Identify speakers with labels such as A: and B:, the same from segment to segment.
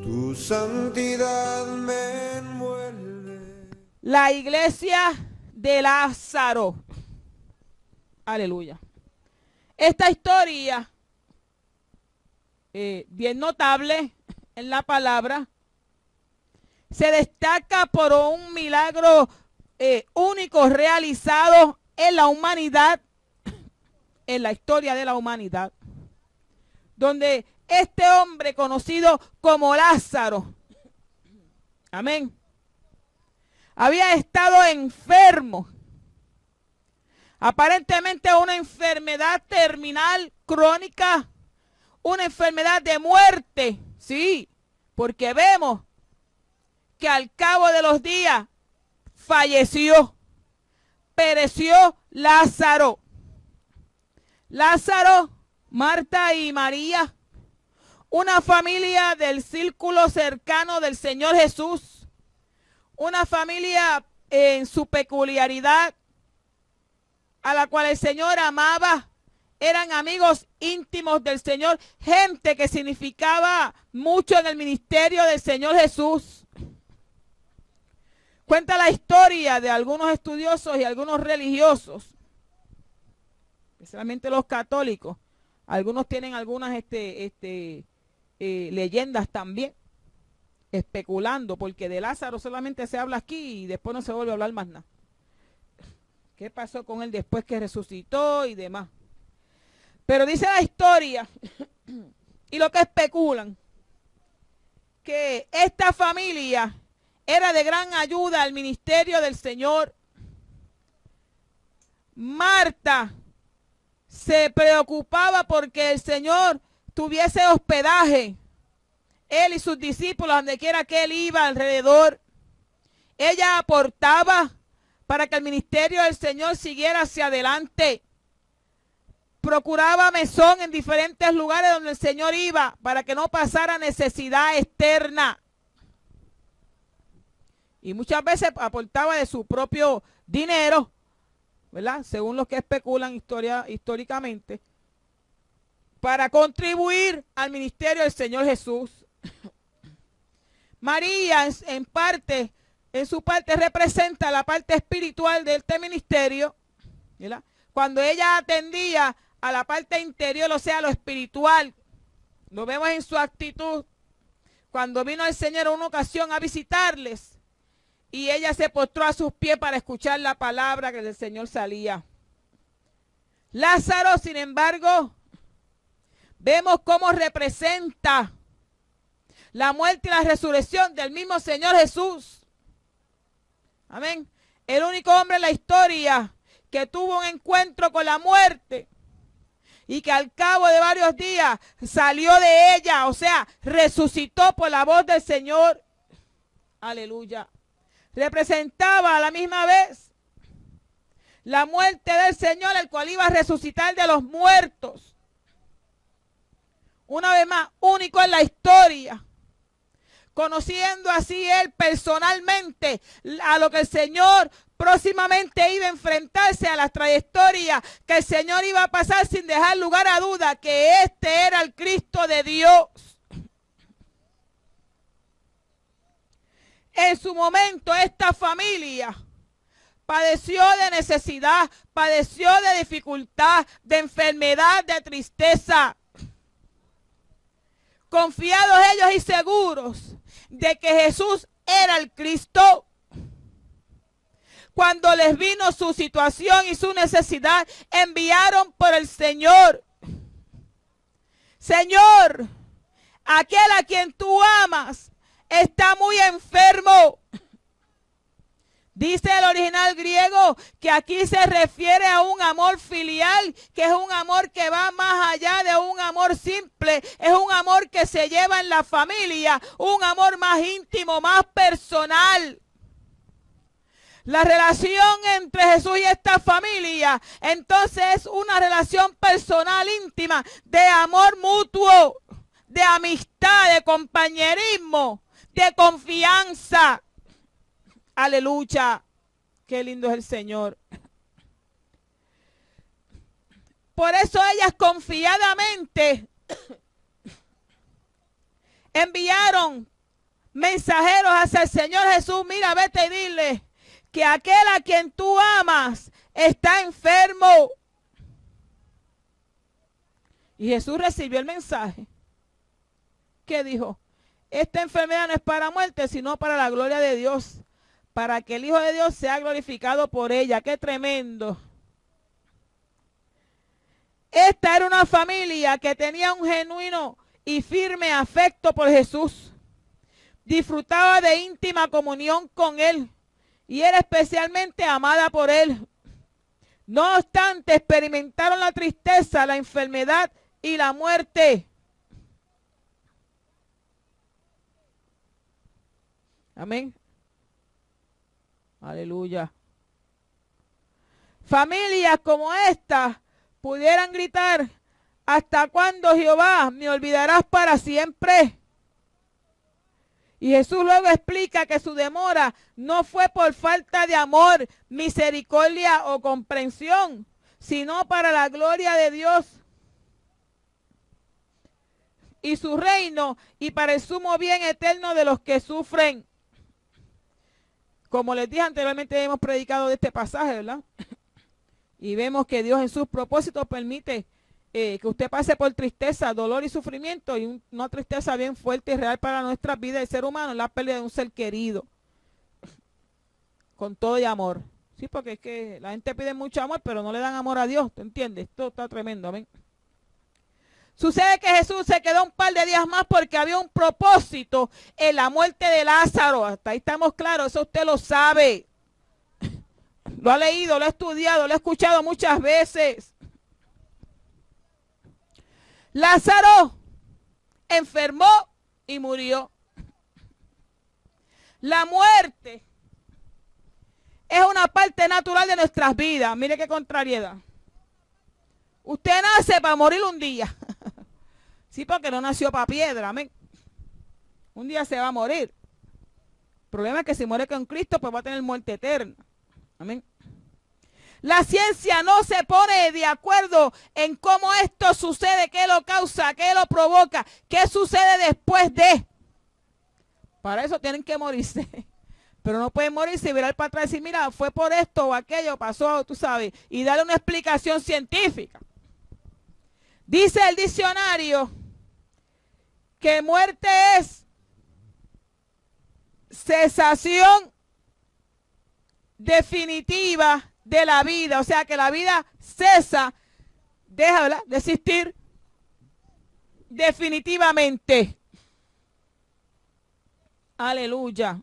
A: Tu santidad me envuelve.
B: La iglesia de Lázaro. Aleluya. Esta historia, bien notable en la palabra, se destaca por un milagro único realizado en la humanidad, en la historia de la humanidad, donde este hombre conocido como Lázaro, amén, había estado enfermo, aparentemente una enfermedad terminal, crónica, una enfermedad de muerte, sí, porque vemos que al cabo de los días falleció, pereció Lázaro. Lázaro, Marta y María, una familia del círculo cercano del Señor Jesús, una familia en su peculiaridad, a la cual el Señor amaba, eran amigos íntimos del Señor, gente que significaba mucho en el ministerio del Señor Jesús. Cuenta la historia de algunos estudiosos y algunos religiosos, especialmente los católicos. Algunos tienen algunas leyendas también, especulando, porque de Lázaro solamente se habla aquí y después no se vuelve a hablar más nada. ¿Qué pasó con él después que resucitó y demás? Pero dice la historia, y lo que especulan, que esta familia era de gran ayuda al ministerio del Señor. Marta se preocupaba porque el Señor tuviese hospedaje, él y sus discípulos, donde quiera que él iba alrededor. Ella aportaba para que el ministerio del Señor siguiera hacia adelante. Procuraba mesón en diferentes lugares donde el Señor iba para que no pasara necesidad externa. Y muchas veces aportaba de su propio dinero, ¿verdad? Según los que especulan históricamente, para contribuir al ministerio del Señor Jesús. María, en su parte, representa la parte espiritual de este ministerio, ¿verdad? Cuando ella atendía a la parte interior, o sea, lo espiritual, lo vemos en su actitud. Cuando vino el Señor en una ocasión a visitarles, y ella se postró a sus pies para escuchar la palabra que del Señor salía. Lázaro, sin embargo, vemos cómo representa la muerte y la resurrección del mismo Señor Jesús. Amén. El único hombre en la historia que tuvo un encuentro con la muerte y que al cabo de varios días salió de ella, o sea, resucitó por la voz del Señor. Aleluya. Representaba a la misma vez la muerte del Señor, el cual iba a resucitar de los muertos. Una vez más, único en la historia. Conociendo así él personalmente a lo que el Señor próximamente iba a enfrentarse, a la trayectoria que el Señor iba a pasar, sin dejar lugar a duda que este era el Cristo de Dios. En su momento esta familia padeció de necesidad, padeció de dificultad, de enfermedad, de tristeza. Confiados ellos y seguros de que Jesús era el Cristo, cuando les vino su situación y su necesidad, enviaron por el Señor. Señor, aquel a quien tú amas está muy enfermo. Dice el original griego que aquí se refiere a un amor filial, que es un amor que va más allá de un amor simple, es un amor que se lleva en la familia, un amor más íntimo, más personal. La relación entre Jesús y esta familia, entonces, es una relación personal íntima, de amor mutuo, de amistad, de compañerismo, de confianza. Aleluya. Qué lindo es el Señor. Por eso ellas confiadamente enviaron mensajeros hacia el Señor Jesús. Mira, vete y dile que aquel a quien tú amas está enfermo. Y Jesús recibió el mensaje. ¿Qué dijo? Esta enfermedad no es para muerte, sino para la gloria de Dios, para que el Hijo de Dios sea glorificado por ella. ¡Qué tremendo! Esta era una familia que tenía un genuino y firme afecto por Jesús. Disfrutaba de íntima comunión con Él y era especialmente amada por Él. No obstante, experimentaron la tristeza, la enfermedad y la muerte. Amén. Aleluya. Familias como esta pudieran gritar: ¿hasta cuándo, Jehová, me olvidarás para siempre? Y Jesús luego explica que su demora no fue por falta de amor, misericordia o comprensión, sino para la gloria de Dios y su reino y para el sumo bien eterno de los que sufren. Como les dije anteriormente, hemos predicado de este pasaje, ¿verdad? Y vemos que Dios en sus propósitos permite que usted pase por tristeza, dolor y sufrimiento, y una tristeza bien fuerte y real para nuestra vida de ser humano, la pérdida de un ser querido, con todo y amor. Sí, porque es que la gente pide mucho amor, pero no le dan amor a Dios, ¿te entiendes? Esto está tremendo, amén. Sucede que Jesús se quedó un par de días más porque había un propósito en la muerte de Lázaro. Hasta ahí estamos claros, eso usted lo sabe. Lo ha leído, lo ha estudiado, lo ha escuchado muchas veces. Lázaro enfermó y murió. La muerte es una parte natural de nuestras vidas. Mire qué contrariedad. Usted nace para morir un día. Sí, porque no nació para piedra, amén. Un día se va a morir. El problema es que si muere con Cristo, pues va a tener muerte eterna. Amén. La ciencia no se pone de acuerdo en cómo esto sucede, qué lo causa, qué lo provoca, qué sucede después de. Para eso tienen que morirse. Pero no pueden morirse y virar para atrás y decir, mira, fue por esto o aquello, pasó, tú sabes, y darle una explicación científica. Dice el diccionario que muerte es cesación definitiva de la vida, o sea que la vida cesa, deja, ¿verdad?, de existir definitivamente. Aleluya.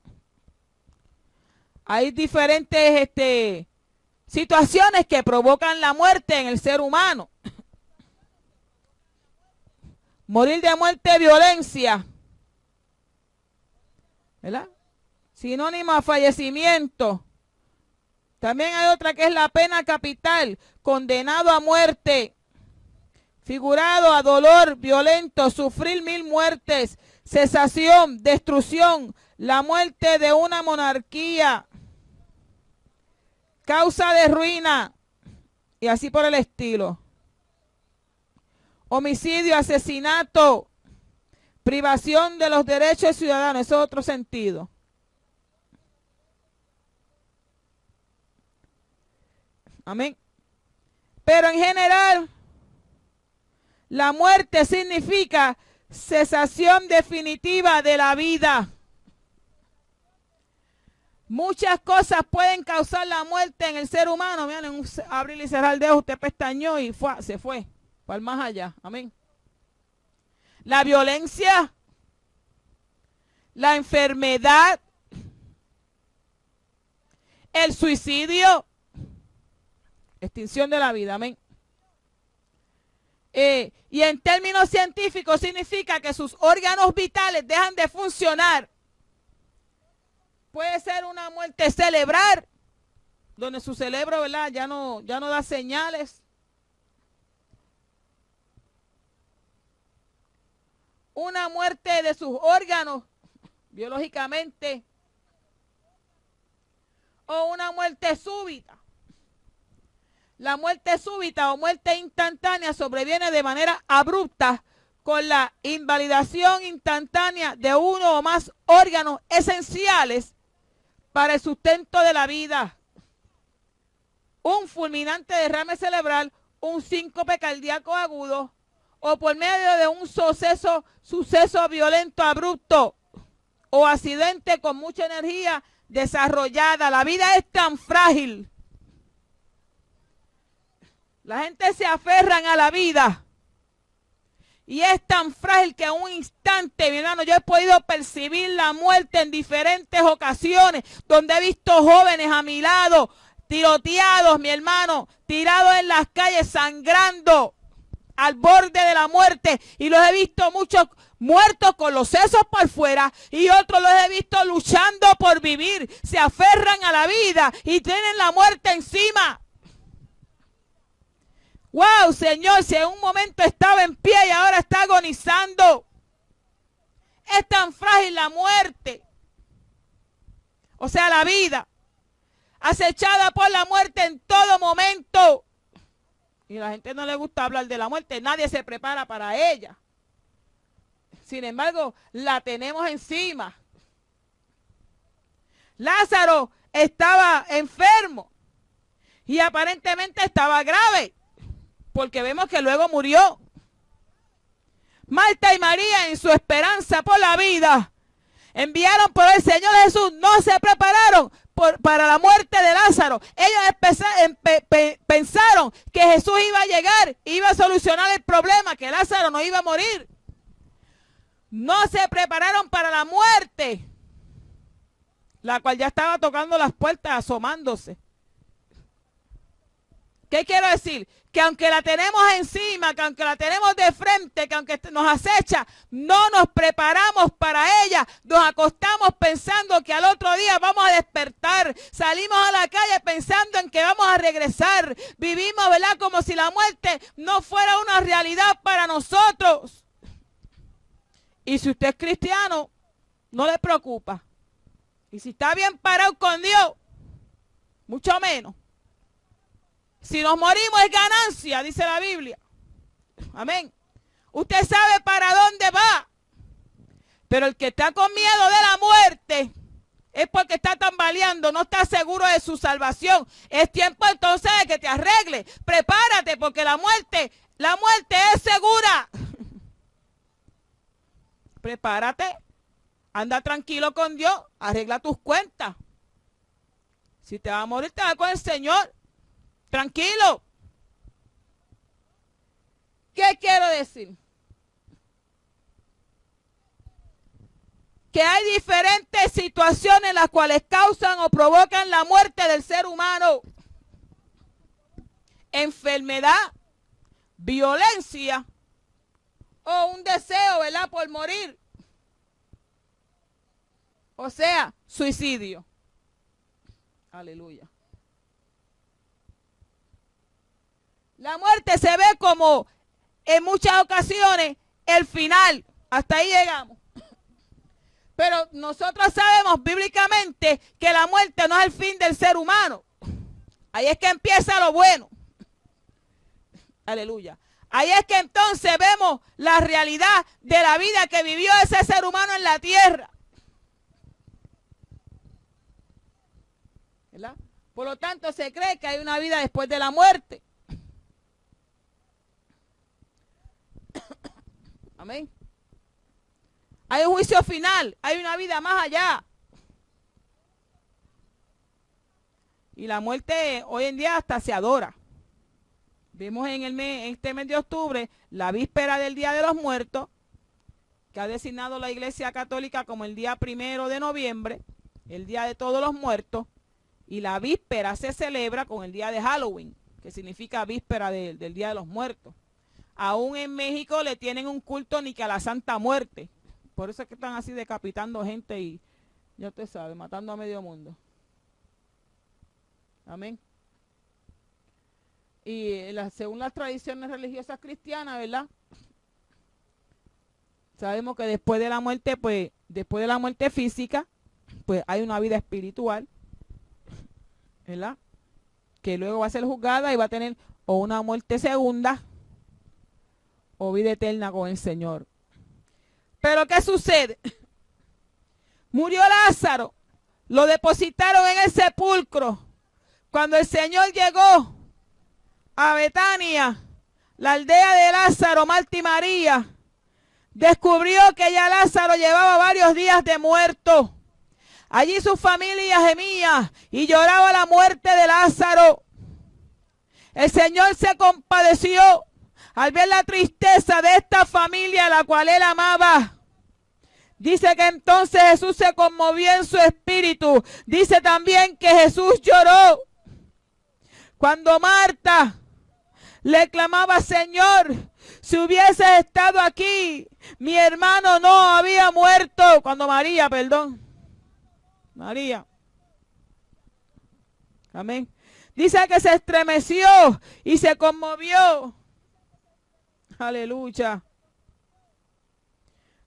B: Hay diferentes situaciones que provocan la muerte en el ser humano. Morir de muerte, violencia, ¿verdad? Sinónimo a fallecimiento. También hay otra que es la pena capital, condenado a muerte, figurado a dolor violento, sufrir 1000 muertes, cesación, destrucción, la muerte de una monarquía, causa de ruina, y así por el estilo. Homicidio, asesinato, privación de los derechos ciudadanos, eso es otro sentido. Amén. Pero en general, la muerte significa cesación definitiva de la vida. Muchas cosas pueden causar la muerte en el ser humano. Miren, en un abrir y cerrar el dedo, usted pestañó y se fue para el más allá. Amén. La violencia, la enfermedad, el suicidio, extinción de la vida. Amén. Y en términos científicos significa que sus órganos vitales dejan de funcionar. Puede ser una muerte cerebral, donde su cerebro, ¿verdad?, ya no da señales. una muerte de sus órganos biológicamente o una muerte súbita. La muerte súbita o muerte instantánea sobreviene de manera abrupta con la invalidación instantánea de uno o más órganos esenciales para el sustento de la vida. Un fulminante derrame cerebral, un síncope cardíaco agudo o por medio de un suceso violento abrupto o accidente con mucha energía desarrollada. La vida es tan frágil. La gente se aferran a la vida y es tan frágil que en un instante, mi hermano, yo he podido percibir la muerte en diferentes ocasiones, donde he visto jóvenes a mi lado, tiroteados, mi hermano, tirados en las calles, sangrando, al borde de la muerte, y los he visto muchos muertos con los sesos por fuera, y otros los he visto luchando por vivir, se aferran a la vida y tienen la muerte encima. Wow, Señor, si en un momento estaba en pie y ahora está agonizando. Es tan frágil la muerte. O sea, la vida. Acechada por la muerte en todo momento. Y a la gente no le gusta hablar de la muerte. Nadie se prepara para ella. Sin embargo, la tenemos encima. Lázaro estaba enfermo. Y aparentemente estaba grave. Porque vemos que luego murió. Marta y María, en su esperanza por la vida, enviaron por el Señor Jesús, no se prepararon para la muerte de Lázaro. Ellos pensaron que Jesús iba a llegar, iba a solucionar el problema, que Lázaro no iba a morir. No se prepararon para la muerte, la cual ya estaba tocando las puertas, asomándose. ¿Qué quiero decir? Que aunque la tenemos encima, que aunque la tenemos de frente, que aunque nos acecha, no nos preparamos para ella. Nos acostamos pensando que al otro día vamos a despertar. Salimos a la calle pensando en que vamos a regresar. Vivimos, ¿verdad? Como si la muerte no fuera una realidad para nosotros. Y si usted es cristiano, no le preocupa. Y si está bien parado con Dios, mucho menos. Si nos morimos es ganancia, dice la Biblia. Amén. Usted sabe para dónde va. Pero el que está con miedo de la muerte es porque está tambaleando, no está seguro de su salvación. Es tiempo entonces de que te arregle. Prepárate porque la muerte es segura. Prepárate. Anda tranquilo con Dios. Arregla tus cuentas. Si te va a morir, te va con el Señor. Tranquilo. ¿Qué quiero decir? Que hay diferentes situaciones las cuales causan o provocan la muerte del ser humano. Enfermedad, violencia o un deseo, ¿verdad?, por morir. O sea, suicidio. Aleluya. La muerte se ve como, en muchas ocasiones, el final. Hasta ahí llegamos. Pero nosotros sabemos bíblicamente que la muerte no es el fin del ser humano. Ahí es que empieza lo bueno. Aleluya. Ahí es que entonces vemos la realidad de la vida que vivió ese ser humano en la tierra. ¿Verdad? Por lo tanto, se cree que hay una vida después de la muerte. Amén. Hay un juicio final, hay una vida más allá. Y la muerte hoy en día hasta se adora. Vimos en este mes de octubre, la víspera del Día de los Muertos, que ha designado la Iglesia Católica como el día 1 de noviembre, el Día de Todos los Muertos, y la víspera se celebra con el día de Halloween, que significa víspera del Día de los Muertos. Aún en México le tienen un culto ni que a la Santa Muerte. Por eso es que están así decapitando gente y, ya usted sabe, matando a medio mundo. Amén. Y según las tradiciones religiosas cristianas, ¿verdad? Sabemos que después de la muerte, pues, después de la muerte física, pues hay una vida espiritual, ¿verdad? Que luego va a ser juzgada y va a tener o una muerte segunda o vida eterna con el Señor. Pero ¿qué sucede? Murió Lázaro, lo depositaron en el sepulcro. Cuando el Señor llegó a Betania, la aldea de Lázaro, Marta y María, descubrió que ya Lázaro llevaba varios días de muerto. Allí su familia gemía y lloraba la muerte de Lázaro. El Señor se compadeció al ver la tristeza de esta familia a la cual él amaba. Dice que entonces Jesús se conmovió en su espíritu. Dice también que Jesús lloró. Cuando Marta le clamaba, Señor, si hubieses estado aquí, mi hermano no había muerto. María. Amén. Dice que se estremeció y se conmovió. Aleluya.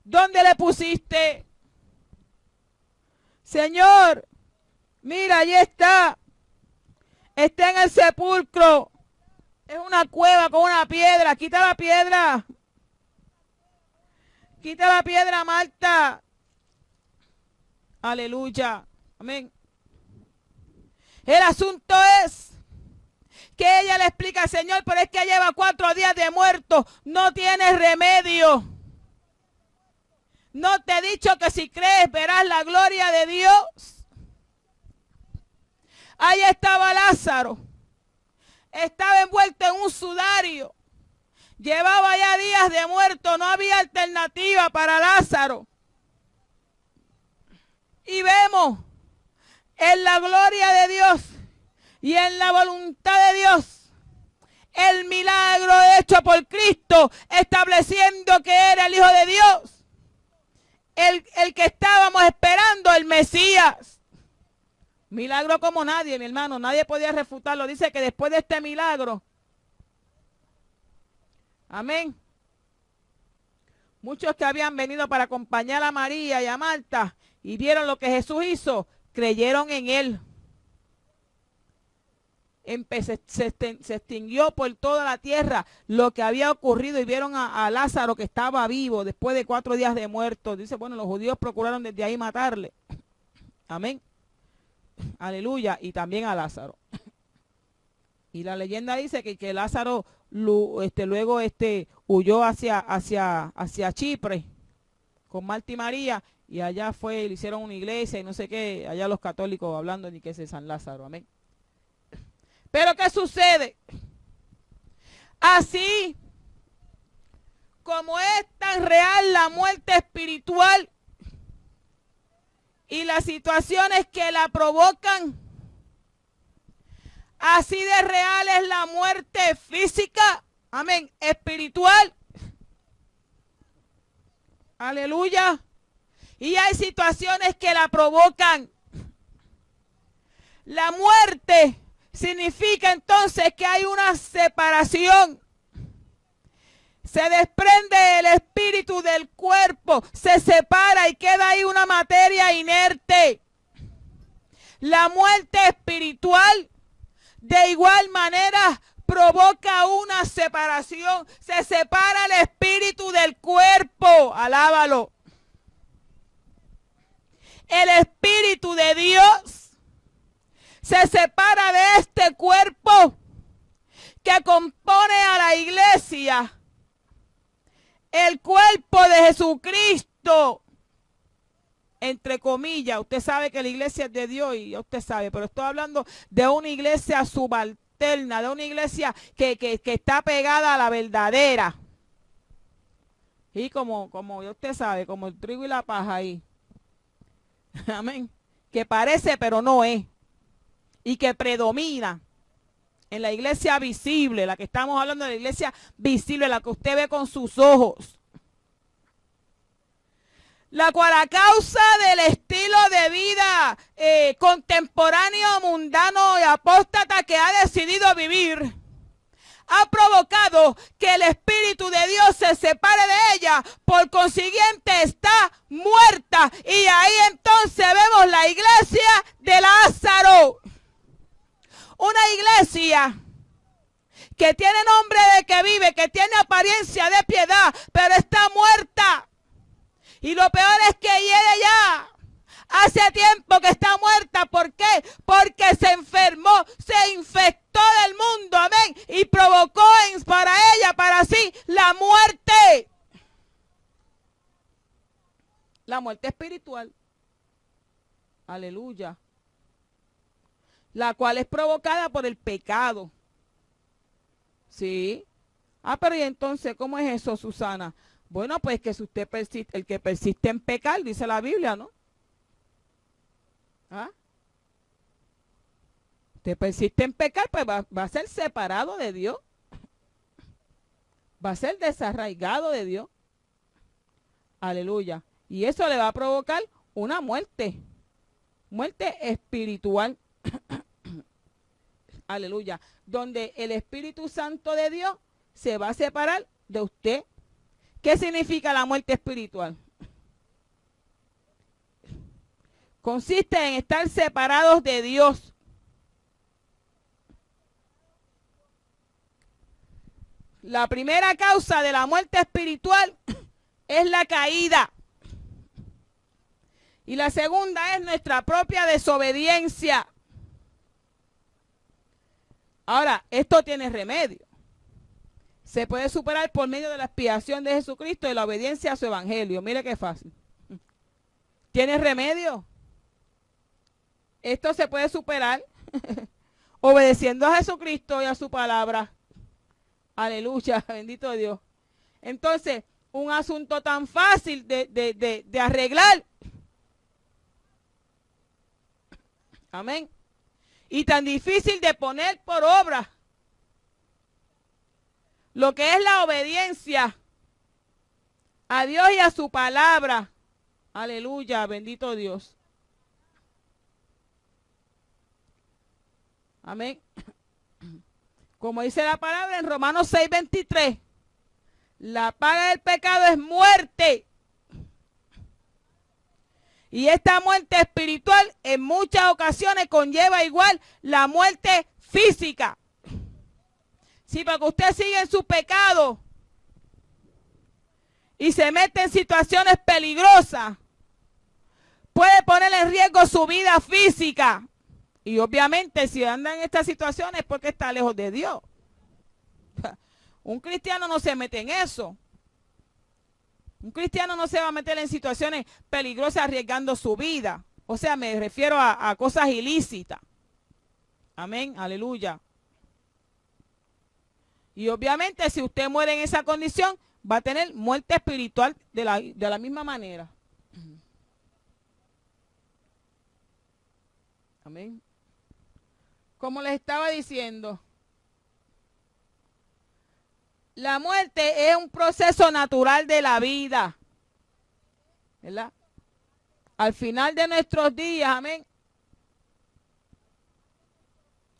B: ¿Dónde le pusiste? Señor, mira, allí está. Está en el sepulcro. Es una cueva con una piedra. Quita la piedra. Quita la piedra, Marta. Aleluya. Amén. El asunto es que ella le explica al Señor, pero es que lleva 4 días de muerto. No tiene remedio. ¿No te he dicho que si crees verás la gloria de Dios? Ahí estaba Lázaro. Estaba envuelto en un sudario. Llevaba ya días de muerto. No había alternativa para Lázaro. Y vemos en la gloria de Dios y en la voluntad de Dios el milagro hecho por Cristo, estableciendo que era el Hijo de Dios. El que estábamos esperando, el Mesías. Milagro como nadie, mi hermano. Nadie podía refutarlo. Dice que después de este milagro, amén, muchos que habían venido para acompañar a María y a Marta y vieron lo que Jesús hizo, creyeron en él. Se extinguió por toda la tierra lo que había ocurrido y vieron a Lázaro que estaba vivo después de 4 días de muerto. Dice, bueno, los judíos procuraron desde ahí matarle. Amén. Aleluya. Y también a Lázaro. Y la leyenda dice que Lázaro luego huyó hacia Chipre con Marta y María, y allá le hicieron una iglesia y no sé qué, allá los católicos hablando de que es San Lázaro. Amén. Pero ¿qué sucede? Así como es tan real la muerte espiritual y las situaciones que la provocan, así de real es la muerte física, amén, espiritual. Aleluya. Y hay situaciones que la provocan. La muerte significa entonces que hay una separación. Se desprende el espíritu del cuerpo, se separa y queda ahí una materia inerte. La muerte espiritual, de igual manera, provoca una separación. Se separa el espíritu del cuerpo. Alábalo. El espíritu de Dios se separa de este cuerpo que compone a la iglesia, el cuerpo de Jesucristo, entre comillas. Usted sabe que la iglesia es de Dios y usted sabe, pero estoy hablando de una iglesia subalterna, de una iglesia que está pegada a la verdadera. Y como usted sabe, como el trigo y la paja ahí. Amén. Que parece pero no es. Y que predomina en la iglesia visible, la que estamos hablando de la iglesia visible, la que usted ve con sus ojos. La cual a causa del estilo de vida contemporáneo, mundano y apóstata que ha decidido vivir, ha provocado que el Espíritu de Dios se separe de ella. Por consiguiente está muerta. Y ahí entonces vemos la iglesia de Lázaro. Una iglesia que tiene nombre de que vive, que tiene apariencia de piedad, pero está muerta. Y lo peor es que ella ya hace tiempo que está muerta. ¿Por qué? Porque se enfermó, se infectó del mundo, amén, y provocó para ella, para sí, la muerte. La muerte espiritual. Aleluya. La cual es provocada por el pecado. ¿Sí? Pero ¿y entonces cómo es eso, Susana? Bueno, pues que si usted persiste, el que persiste en pecar, dice la Biblia, ¿no? Usted persiste en pecar, pues va a ser separado de Dios. Va a ser desarraigado de Dios. Aleluya. Y eso le va a provocar una muerte. Muerte espiritual. Aleluya. Donde el Espíritu Santo de Dios se va a separar de usted. ¿Qué significa la muerte espiritual? Consiste en estar separados de Dios. La primera causa de la muerte espiritual es la caída. Y la segunda es nuestra propia desobediencia. Ahora, esto tiene remedio. Se puede superar por medio de la expiación de Jesucristo y la obediencia a su evangelio. Mire qué fácil. ¿Tiene remedio? Esto se puede superar obedeciendo a Jesucristo y a su palabra. Aleluya, bendito Dios. Entonces, un asunto tan fácil de arreglar. Amén. Y tan difícil de poner por obra. Lo que es la obediencia a Dios y a su palabra. Aleluya, bendito Dios. Amén. Como dice la palabra en Romanos 6:23, la paga del pecado es muerte. Y esta muerte espiritual en muchas ocasiones conlleva igual la muerte física. Si porque usted sigue en su pecado y se mete en situaciones peligrosas, puede poner en riesgo su vida física. Y obviamente si anda en estas situaciones es porque está lejos de Dios. Un cristiano no se mete en eso. Un cristiano no se va a meter en situaciones peligrosas arriesgando su vida. O sea, me refiero a cosas ilícitas. Amén, aleluya. Y obviamente si usted muere en esa condición, va a tener muerte espiritual de la misma manera. Amén. Como les estaba diciendo, la muerte es un proceso natural de la vida, ¿verdad? Al final de nuestros días, amén,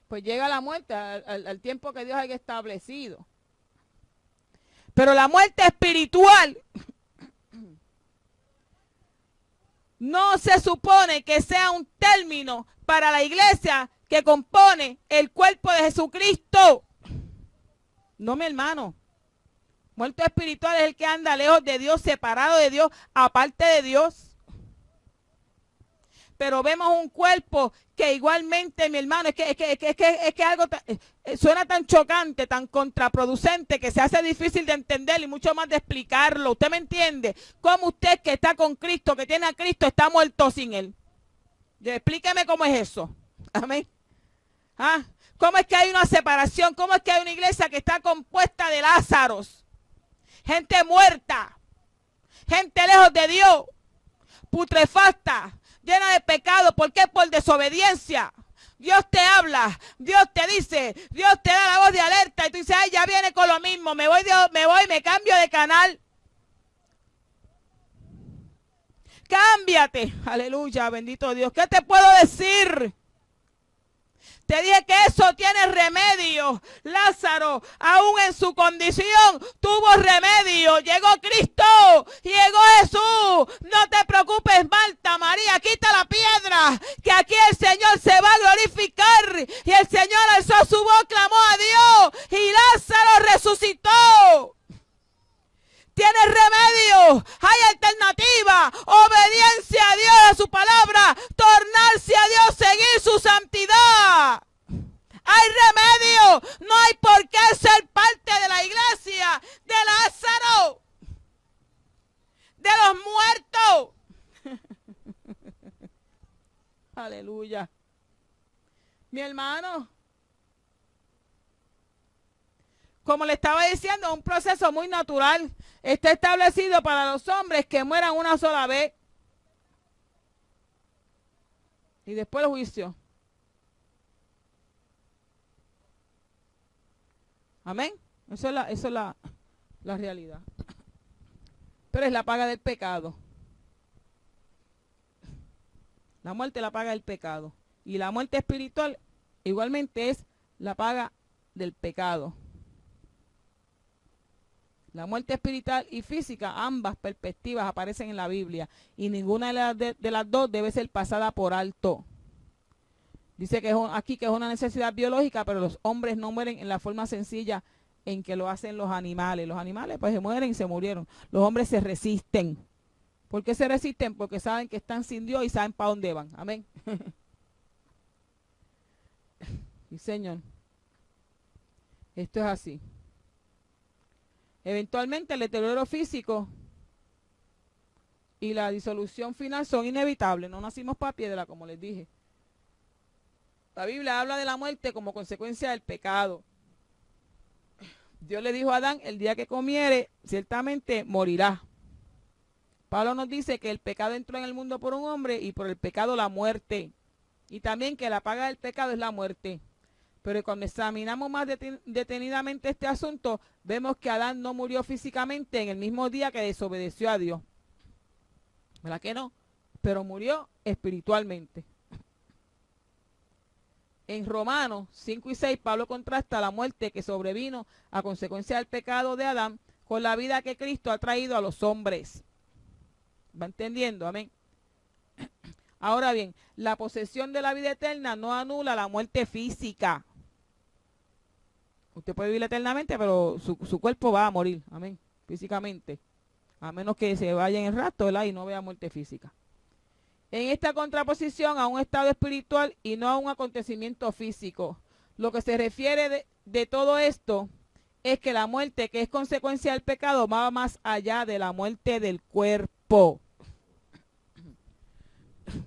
B: pues llega la muerte al tiempo que Dios haya establecido. Pero la muerte espiritual no se supone que sea un término para la iglesia que compone el cuerpo de Jesucristo. No, mi hermano. Muerto espiritual es el que anda lejos de Dios, separado de Dios, aparte de Dios. Pero vemos un cuerpo que igualmente, mi hermano, es que algo suena tan chocante, tan contraproducente, que se hace difícil de entender y mucho más de explicarlo. ¿Usted me entiende? ¿Cómo usted que está con Cristo, que tiene a Cristo, está muerto sin Él? Explíqueme cómo es eso. Amén. ¿Cómo es que hay una separación? ¿Cómo es que hay una iglesia que está compuesta de Lázaros? Gente muerta, gente lejos de Dios, putrefacta, llena de pecado. ¿Por qué? Por desobediencia. Dios te habla, Dios te dice, Dios te da la voz de alerta y tú dices, ay, ya viene con lo mismo, me cambio de canal. Cámbiate, aleluya, bendito Dios. ¿Qué te puedo decir? Te dije que eso tiene remedio. Lázaro, aún en su condición, tuvo remedio. Llegó Cristo, llegó Jesús. No te preocupes, Marta, María, quita la piedra, que aquí el Señor se va a glorificar. Y el Señor alzó su voz, clamó a Dios, y Lázaro resucitó. Tiene remedio, hay alternativa, obediencia a Dios, a su palabra, tornarse a Dios, seguir su santidad. Hay remedio, no hay por qué ser parte de la iglesia de Lázaro, de los muertos. Aleluya. Mi hermano, como le estaba diciendo, un proceso muy natural. Está establecido para los hombres que mueran una sola vez. Y después el juicio. Amén. Eso es la realidad. Pero es la paga del pecado. La muerte es la paga del pecado. Y la muerte espiritual igualmente es la paga del pecado. La muerte espiritual y física, ambas perspectivas aparecen en la Biblia y ninguna de las dos debe ser pasada por alto. Dice que aquí que es una necesidad biológica, pero los hombres no mueren en la forma sencilla en que lo hacen los animales. Los animales pues se mueren y se murieron. Los hombres se resisten. ¿Por qué se resisten? Porque saben que están sin Dios y saben para dónde van. Amén. Sí, Señor. Esto es así. Eventualmente el deterioro físico y la disolución final son inevitables. No nacimos para piedra, como les dije. La Biblia habla de la muerte como consecuencia del pecado. Dios le dijo a Adán, el día que comiere, ciertamente morirá. Pablo nos dice que el pecado entró en el mundo por un hombre y por el pecado la muerte. Y también que la paga del pecado es la muerte. Pero cuando examinamos más detenidamente este asunto, vemos que Adán no murió físicamente en el mismo día que desobedeció a Dios. ¿Verdad que no? Pero murió espiritualmente. En Romanos 5 y 6, Pablo contrasta la muerte que sobrevino a consecuencia del pecado de Adán con la vida que Cristo ha traído a los hombres. ¿Va entendiendo? Amén. Ahora bien, la posesión de la vida eterna no anula la muerte física. Usted puede vivir eternamente, pero su cuerpo va a morir, amén, físicamente. A menos que se vaya en el rapto, ¿verdad? Y no vea muerte física. En esta contraposición a un estado espiritual y no a un acontecimiento físico. Lo que se refiere de todo esto es que la muerte, que es consecuencia del pecado, va más allá de la muerte del cuerpo.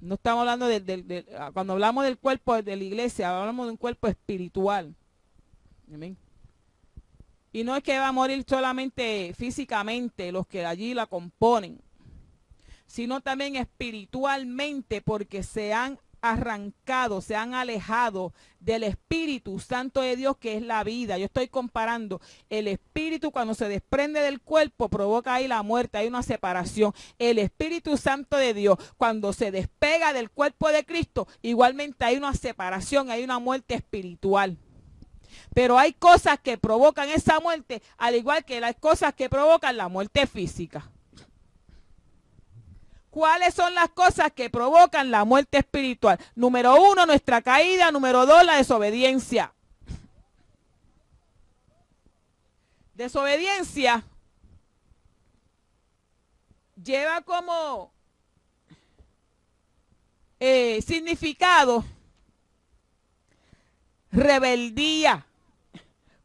B: No estamos hablando cuando hablamos del cuerpo de la iglesia, hablamos de un cuerpo espiritual. Amén. Y no es que va a morir solamente físicamente los que allí la componen, sino también espiritualmente, porque se han arrancado, se han alejado del Espíritu Santo de Dios, que es la vida. Yo estoy comparando el Espíritu cuando se desprende del cuerpo, provoca ahí la muerte, hay una separación. El Espíritu Santo de Dios, cuando se despega del cuerpo de Cristo, igualmente hay una separación, hay una muerte espiritual. Pero hay cosas que provocan esa muerte, al igual que las cosas que provocan la muerte física. ¿Cuáles son las cosas que provocan la muerte espiritual? Número 1, nuestra caída. Número 2, la desobediencia. Desobediencia lleva como significado rebeldía,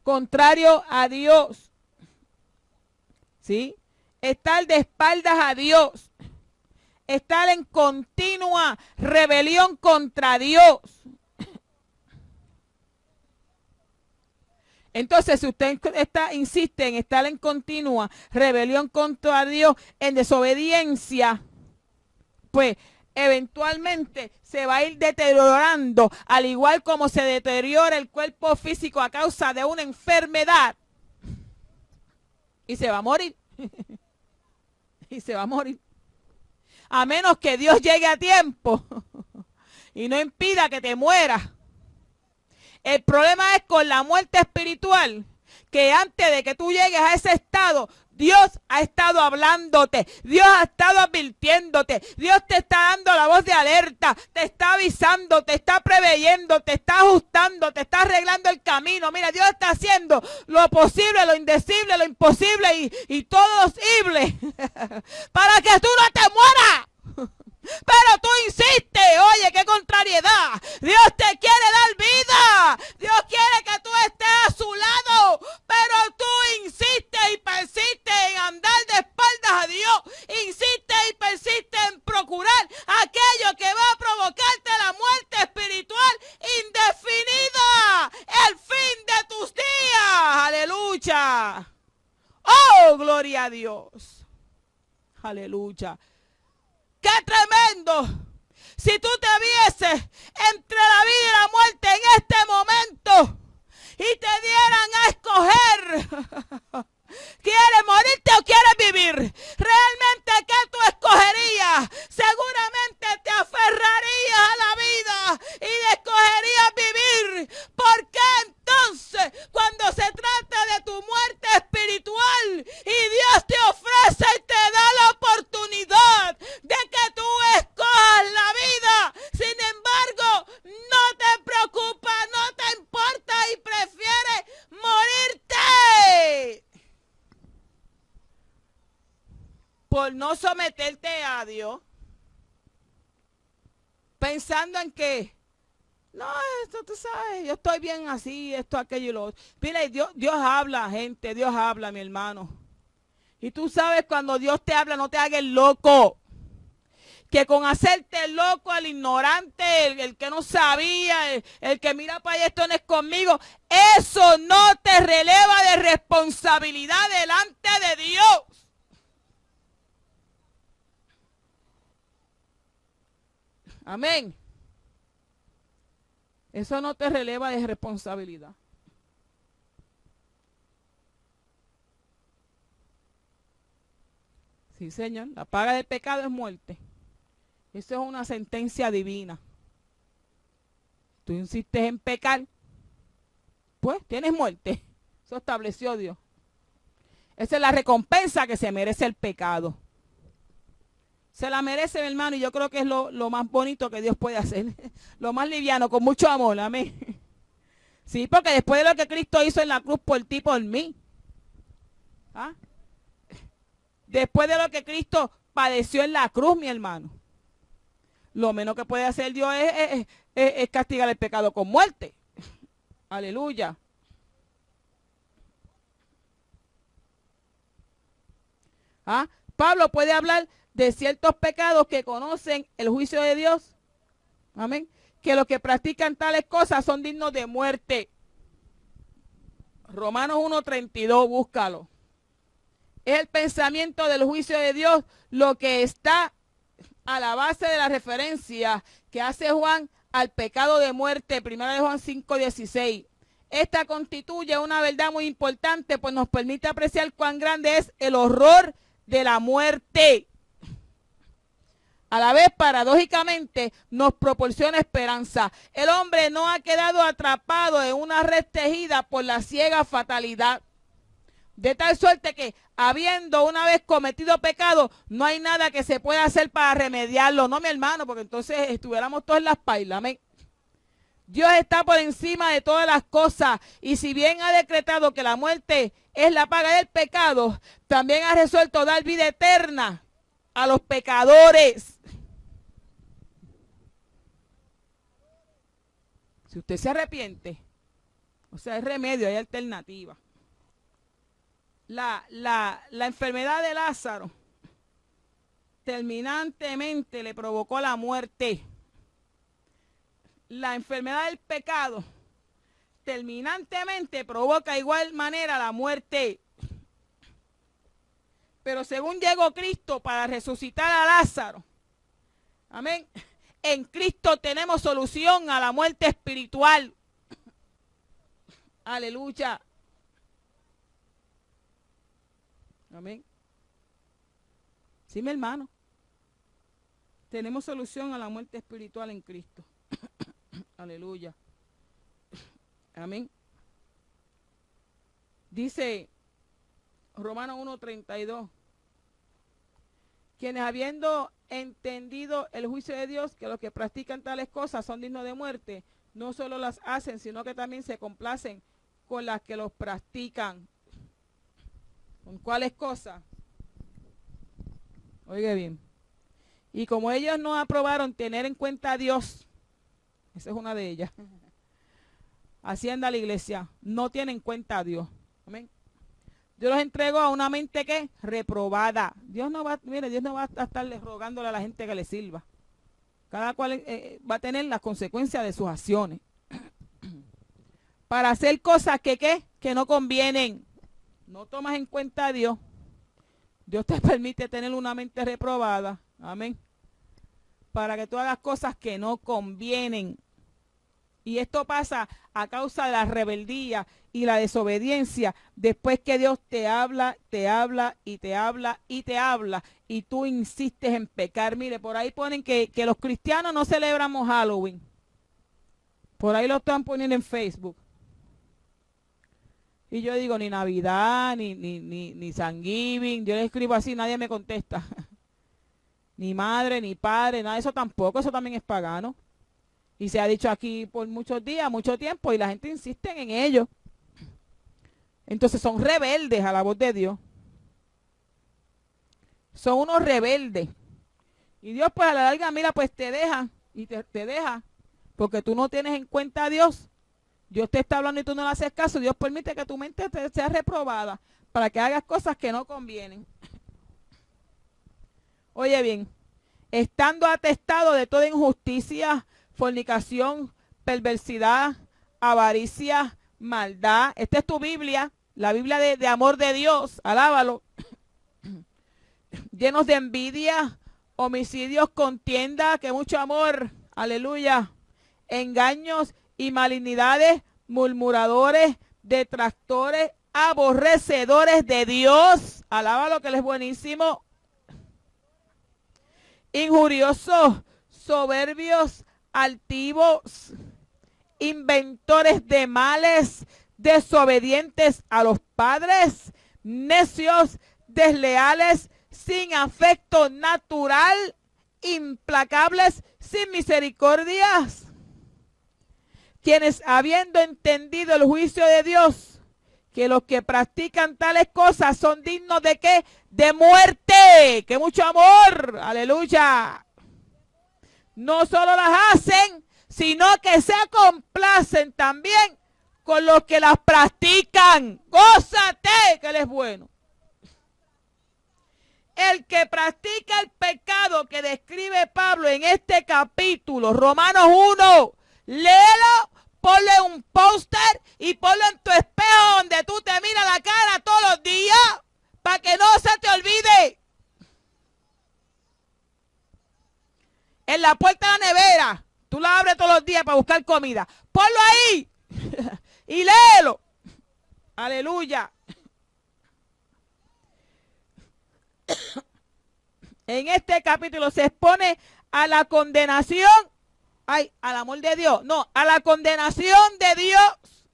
B: contrario a Dios, ¿sí? Estar de espaldas a Dios, estar en continua rebelión contra Dios. Entonces, si usted insiste en estar en continua rebelión contra Dios, en desobediencia, pues eventualmente se va a ir deteriorando, al igual como se deteriora el cuerpo físico a causa de una enfermedad. Y se va a morir. Y se va a morir. A menos que Dios llegue a tiempo y no impida que te mueras. El problema es con la muerte espiritual, que antes de que tú llegues a ese estado, Dios ha estado hablándote, Dios ha estado advirtiéndote, Dios te está dando la voz de alerta, te está avisando, te está preveyendo, te está ajustando, te está arreglando el camino. Mira, Dios está haciendo lo posible, lo indecible, lo imposible y todo lo posible para que tú no te mueras. Pero tú insistes, oye, qué contrariedad. Dios te quiere dar vida. Dios quiere que tú estés a su lado. Pero tú insistes y persistes en andar de espaldas a Dios. Insistes y persistes en procurar aquello que va a provocarte la muerte espiritual indefinida. El fin de tus días. Aleluya. Oh, gloria a Dios. Aleluya. ¡Qué tremendo! Si tú te vieses entre la vida y la muerte en este momento y te dieran a escoger, ¿quieres morirte o quieres vivir? ¿Realmente qué tú escogerías? Seguramente te aferrarías a la vida y escogerías vivir. ¿Por qué entonces, cuando se trata de tu muerte espiritual y Dios te ofrece y te da la oportunidad de que tú escojas la vida, sin embargo, no te preocupa, no te importa y prefieres morirte por no someterte a Dios, pensando en que no, esto tú sabes, yo estoy bien así, esto, aquello y lo otro. Mira, Dios habla, gente, Dios habla, mi hermano. Y tú sabes, cuando Dios te habla, no te hagas el loco. Que con hacerte loco, al ignorante, el que no sabía, el que mira para allá, esto no es conmigo, eso no te releva de responsabilidad delante de Dios. Amén. Eso no te releva de responsabilidad. Sí, Señor, la paga del pecado es muerte. Eso es una sentencia divina. Tú insistes en pecar, pues tienes muerte. Eso estableció Dios. Esa es la recompensa que se merece el pecado. Se la merece, mi hermano, y yo creo que es lo más bonito que Dios puede hacer. Lo más liviano, con mucho amor, amén. Sí, porque después de lo que Cristo hizo en la cruz por ti, por mí. ¿Ah? Después de lo que Cristo padeció en la cruz, mi hermano. Lo menos que puede hacer Dios es castigar el pecado con muerte. Aleluya. ¿Ah? Pablo puede hablar de ciertos pecados que conocen el juicio de Dios. Amén. Que los que practican tales cosas son dignos de muerte. Romanos 1:32, búscalo. Es el pensamiento del juicio de Dios lo que está a la base de la referencia que hace Juan al pecado de muerte, 1 de Juan 5:16. Esta constituye una verdad muy importante, pues nos permite apreciar cuán grande es el horror de la muerte. A la vez, paradójicamente, nos proporciona esperanza. El hombre no ha quedado atrapado en una red tejida por la ciega fatalidad. De tal suerte que, habiendo una vez cometido pecado, no hay nada que se pueda hacer para remediarlo. No, mi hermano, porque entonces estuviéramos todos en las pailas. Amén. Dios está por encima de todas las cosas. Y si bien ha decretado que la muerte es la paga del pecado, también ha resuelto dar vida eterna a los pecadores. Si usted se arrepiente, o sea, hay remedio, hay alternativa. La enfermedad de Lázaro terminantemente le provocó la muerte. La enfermedad del pecado terminantemente provoca de igual manera la muerte. Pero según llegó Cristo para resucitar a Lázaro, amén, en Cristo tenemos solución a la muerte espiritual. Aleluya. Amén. Sí, mi hermano. Tenemos solución a la muerte espiritual en Cristo. Aleluya. Amén. Dice Romanos 1:32. Quienes habiendo entendido el juicio de Dios, que los que practican tales cosas son dignos de muerte, no solo las hacen, sino que también se complacen con las que los practican. ¿Con cuáles cosas? Oiga bien. Y como ellos no aprobaron tener en cuenta a Dios, esa es una de ellas. Así anda la iglesia, no tienen en cuenta a Dios. Amén. Dios los entregó a una mente que reprobada. Dios no va, mire, Dios no va a estarle rogándole a la gente que le sirva. Cada cual va a tener las consecuencias de sus acciones. Para hacer cosas que no convienen. No tomas en cuenta a Dios. Dios te permite tener una mente reprobada. Amén. Para que tú hagas cosas que no convienen. Y esto pasa a causa de la rebeldía y la desobediencia, después que Dios te habla, te habla y te habla y te habla, y tú insistes en pecar. Mire, por ahí ponen que los cristianos no celebramos Halloween. Por ahí lo están poniendo en Facebook. Y yo digo, ni Navidad, ni Thanksgiving. Yo le escribo así, nadie me contesta. Ni madre, ni padre, nada de eso tampoco. Eso también es pagano. Y se ha dicho aquí por muchos días, mucho tiempo, y la gente insiste en ello. Entonces son rebeldes a la voz de Dios. Son unos rebeldes. Y Dios pues a la larga, mira, pues te deja. Y te deja. Porque tú no tienes en cuenta a Dios. Dios te está hablando y tú no le haces caso. Dios permite que tu mente sea reprobada para que hagas cosas que no convienen. Oye bien, estando atestado de toda injusticia, fornicación, perversidad, avaricia, maldad. Esta es tu Biblia, la Biblia de amor de Dios, alábalo. Llenos de envidia, homicidios, contienda, que mucho amor, aleluya. Engaños y malignidades, murmuradores, detractores, aborrecedores de Dios. Alábalo, que Él es buenísimo. Injuriosos, soberbios, altivos, inventores de males, desobedientes a los padres, necios, desleales, sin afecto natural, implacables, sin misericordias, quienes habiendo entendido el juicio de Dios, que los que practican tales cosas son dignos de ¿qué? De muerte. ¡Qué mucho amor! ¡Aleluya! No solo las hacen, sino que se complacen también con los que las practican. ¡Gózate, que Él es bueno! El que practica el pecado que describe Pablo en este capítulo, Romanos 1, léelo, ponle un póster y ponlo en tu espejo donde tú te miras la cara todos los días para que no se te olvide. En la puerta de la nevera, tú la abres todos los días para buscar comida. Ponlo ahí y léelo. Aleluya. En este capítulo se expone a la condenación, al amor de Dios, no, a la condenación de Dios.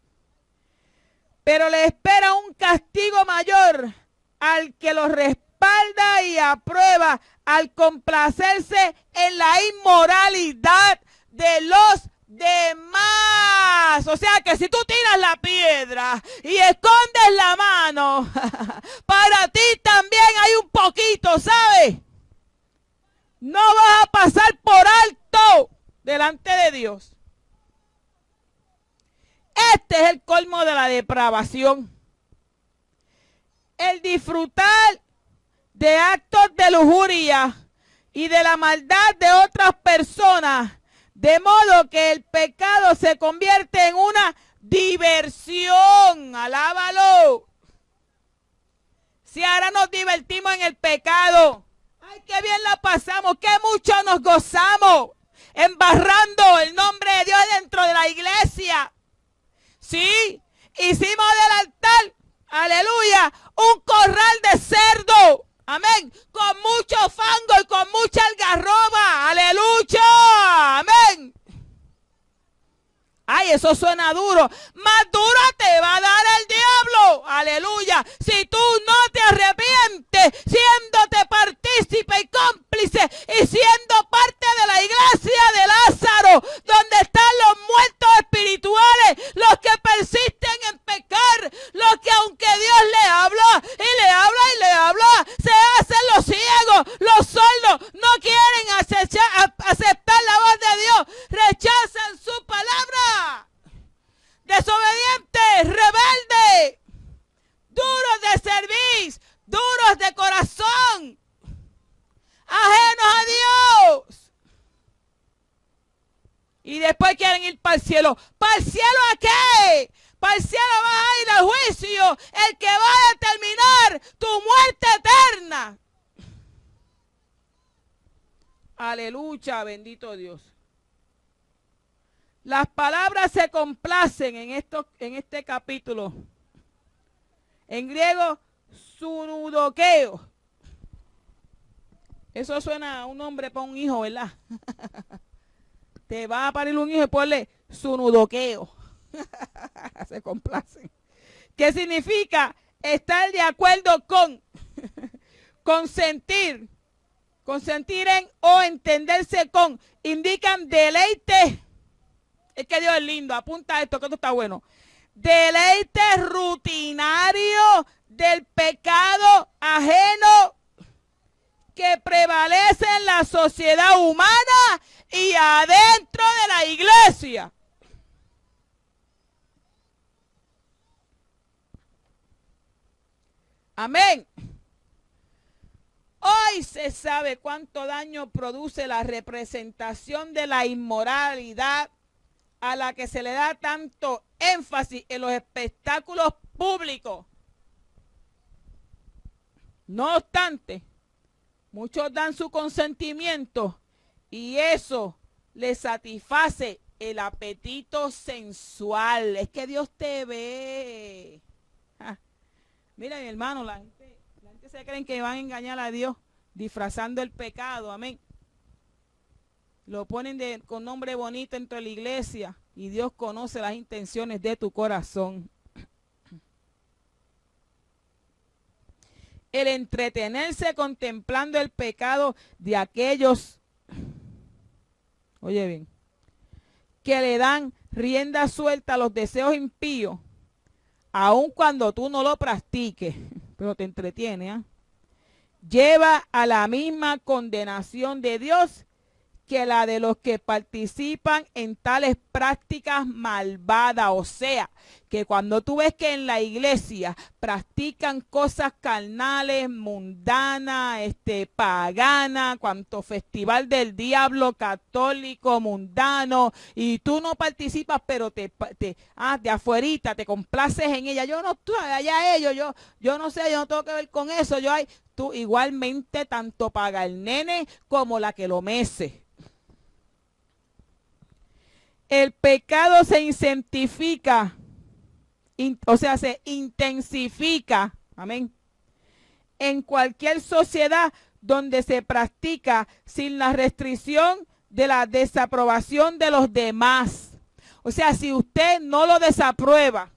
B: Pero le espera un castigo mayor al que lo respalda y aprueba al complacerse en la inmoralidad de los demás. O sea que si tú tiras la piedra y escondes la mano, para ti también hay un poquito, ¿sabes? No vas a pasar por alto delante de Dios. Este es el colmo de la depravación. El disfrutar de actos de lujuria y de la maldad de otras personas, de modo que el pecado se convierte en una diversión. Alábalo. Si ahora nos divertimos en el pecado, ay, qué bien la pasamos, qué mucho nos gozamos, embarrando el nombre de Dios dentro de la iglesia. Sí, hicimos del altar, aleluya, un corral de cerdo. Amén. Con mucho fango y con mucha algarroba. Aleluya. Amén. Ay, eso suena duro. Más duro te va a dar el diablo. Aleluya. Si tú no te arrepientes, siéndote partícipe y cómplice y siendo parte de la iglesia de Lázaro, donde están los muertos espirituales, los que persisten en pecar, los que aunque Dios le habla y le habla y le habla, se hacen los ciegos, los sordos, no quieren aceptar la voz de Dios, rechazan su palabra. Desobedientes, rebeldes, duros de servir, duros de corazón, ajenos a Dios. Y después quieren ir para el cielo. ¿Para el cielo a qué? Para el cielo vas a ir al juicio, el que va a determinar tu muerte eterna. Aleluya, bendito Dios. Las palabras se complacen en este capítulo. En griego, sunudoqueo. Eso suena a un nombre para un hijo, ¿verdad? Te va a parir un hijo y ponle sunudoqueo. Se complacen. ¿Qué significa? Estar de acuerdo con, consentir. Consentir en o entenderse con. Indican deleite. Es que Dios es lindo. Apunta esto, que esto está bueno. Deleite rutinario del pecado ajeno que prevalece en la sociedad humana y adentro de la iglesia. Amén. Hoy se sabe cuánto daño produce la representación de la inmoralidad a la que se le da tanto énfasis en los espectáculos públicos. No obstante, muchos dan su consentimiento y eso les satisface el apetito sensual. Es que Dios te ve. Mira, mi hermano, la gente se creen que van a engañar a Dios disfrazando el pecado. Amén. Lo ponen con nombre bonito dentro de la iglesia y Dios conoce las intenciones de tu corazón. El entretenerse contemplando el pecado de aquellos, oye bien, que le dan rienda suelta a los deseos impíos, aun cuando tú no lo practiques, pero te entretiene, ¿eh? Lleva a la misma condenación de Dios que la de los que participan en tales prácticas malvadas. O sea, que cuando tú ves que en la iglesia practican cosas carnales, mundanas, paganas, cuanto festival del diablo, católico, mundano, y tú no participas, pero de afuerita te complaces en ella. Yo no estoy allá ellos, yo no sé, yo no tengo que ver con eso. Tú igualmente tanto paga el nene como la que lo mece. El pecado se intensifica, amén, en cualquier sociedad donde se practica sin la restricción de la desaprobación de los demás. O sea, si usted no lo desaprueba,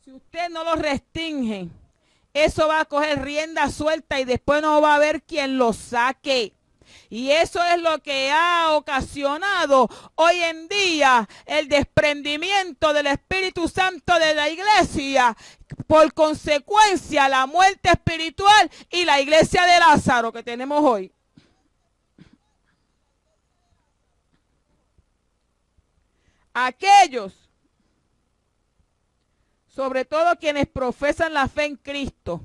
B: si usted no lo restringe, eso va a coger rienda suelta y después no va a haber quien lo saque. Y eso es lo que ha ocasionado hoy en día el desprendimiento del Espíritu Santo de la iglesia. Por consecuencia, la muerte espiritual y la iglesia de Lázaro que tenemos hoy. Aquellos, sobre todo quienes profesan la fe en Cristo,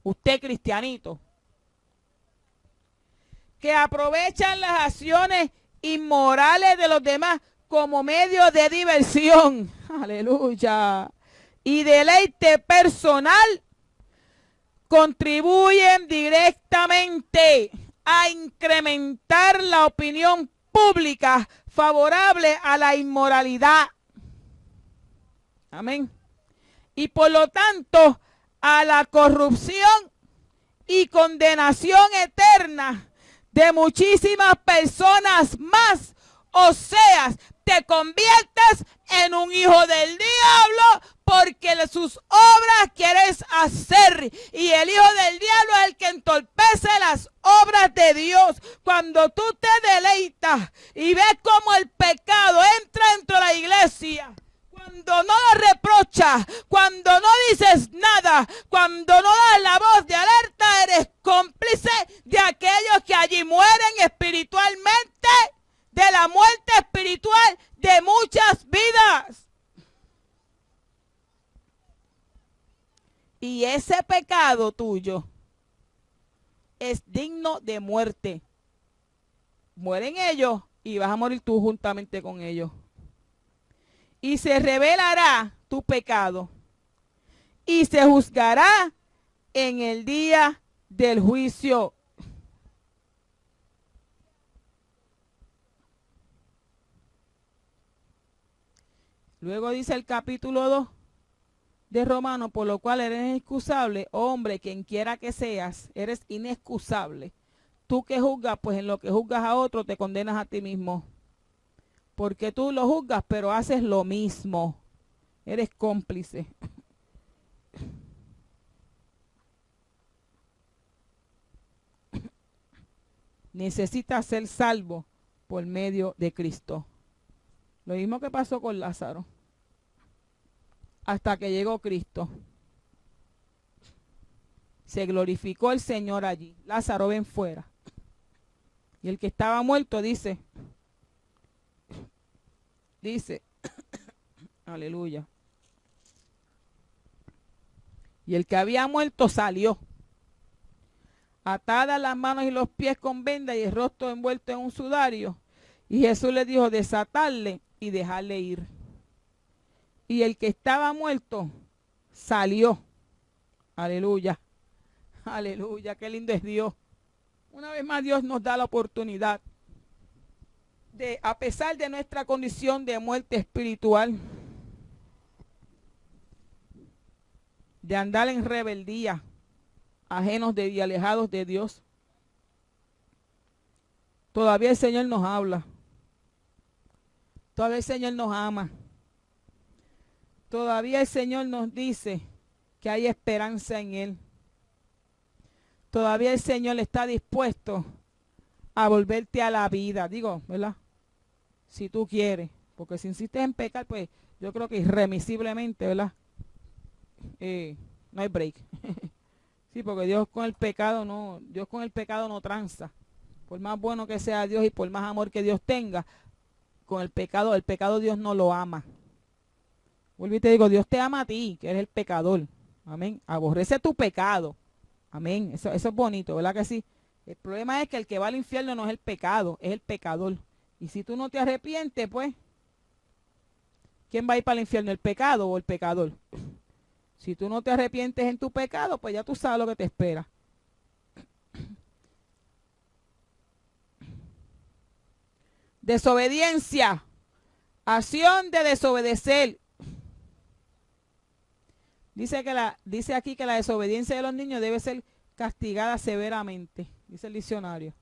B: usted cristianito, que aprovechan las acciones inmorales de los demás como medio de diversión, aleluya, y deleite personal, contribuyen directamente a incrementar la opinión pública favorable a la inmoralidad. Amén. Y por lo tanto, a la corrupción y condenación eterna de muchísimas personas más, o sea, te conviertes en un hijo del diablo porque sus obras quieres hacer. Y el hijo del diablo es el que entorpece las obras de Dios. Cuando tú te deleitas y ves cómo el pecado entra dentro de la iglesia, cuando no lo reprochas, cuando no dices nada, cuando no das la voz de alerta, eres cómplice de aquellos que allí mueren espiritualmente, de la muerte espiritual de muchas vidas. Y ese pecado tuyo es digno de muerte. Mueren ellos y vas a morir tú juntamente con ellos. Y se revelará tu pecado y se juzgará en el día del juicio. Luego dice el capítulo 2 de Romanos, por lo cual eres inexcusable, hombre, quien quiera que seas, eres inexcusable. Tú que juzgas, pues en lo que juzgas a otro te condenas a ti mismo. Porque tú lo juzgas, pero haces lo mismo. Eres cómplice. Necesitas ser salvo por medio de Cristo. Lo mismo que pasó con Lázaro. Hasta que llegó Cristo. Se glorificó el Señor allí. Lázaro, ven fuera. Y el que estaba muerto dice, aleluya. Y el que había muerto salió, atadas las manos y los pies con venda y el rostro envuelto en un sudario. Y Jesús le dijo, desatarle y dejarle ir. Y el que estaba muerto salió. Aleluya. Aleluya, qué lindo es Dios. Una vez más Dios nos da la oportunidad de, a pesar de nuestra condición de muerte espiritual, de andar en rebeldía, ajenos de y alejados de Dios, todavía el Señor nos habla. Todavía el Señor nos ama. Todavía el Señor nos dice que hay esperanza en Él. Todavía el Señor está dispuesto a volverte a la vida. Digo, ¿verdad? Si tú quieres. Porque si insistes en pecar, pues yo creo que irremisiblemente, ¿verdad? No hay break. Sí, porque Dios con el pecado no tranza. Por más bueno que sea Dios y por más amor que Dios tenga, con el pecado Dios no lo ama. Vuelvo y te digo, Dios te ama a ti, que eres el pecador. Amén. Aborrece tu pecado. Amén. Eso es bonito, ¿verdad que sí? El problema es que el que va al infierno no es el pecado, es el pecador. Y si tú no te arrepientes, pues, ¿quién va a ir para el infierno, el pecado o el pecador? Si tú no te arrepientes en tu pecado, pues ya tú sabes lo que te espera. Desobediencia. Acción de desobedecer. Dice aquí que la desobediencia de los niños debe ser castigada severamente, dice el diccionario.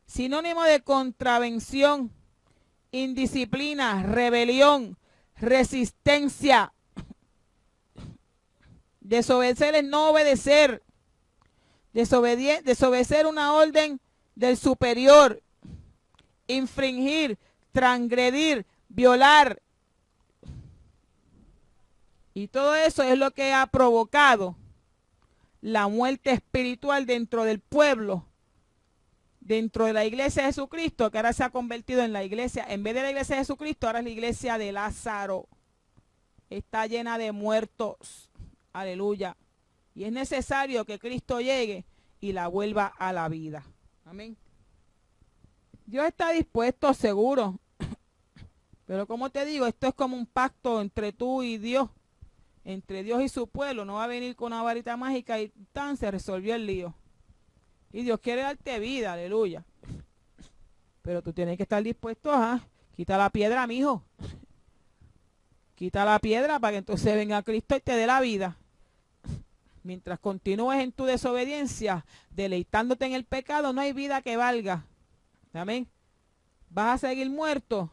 B: Sinónimo de contravención, indisciplina, rebelión, resistencia. Desobedecer es no obedecer. Desobedecer una orden del superior. Infringir, transgredir, violar. Y todo eso es lo que ha provocado la muerte espiritual dentro del pueblo, dentro de la iglesia de Jesucristo, que ahora se ha convertido en la iglesia, en vez de la iglesia de Jesucristo, ahora es la iglesia de Lázaro. Está llena de muertos. Aleluya. Y es necesario que Cristo llegue y la vuelva a la vida. Amén. Dios está dispuesto, seguro. Pero como te digo, esto es como un pacto entre tú y Dios. Entre Dios y su pueblo. No va a venir con una varita mágica y tan se resolvió el lío. Y Dios quiere darte vida, aleluya. Pero tú tienes que estar dispuesto a quitar la piedra, mijo. Quita la piedra para que entonces venga Cristo y te dé la vida. Mientras continúes en tu desobediencia, deleitándote en el pecado, no hay vida que valga. Amén. Vas a seguir muerto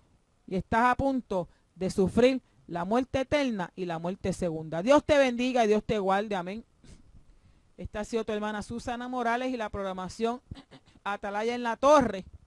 B: y estás a punto de sufrir la muerte eterna y la muerte segunda. Dios te bendiga y Dios te guarde. Amén. Esta ha sido tu hermana Susana Morales y la programación Atalaya en la Torre.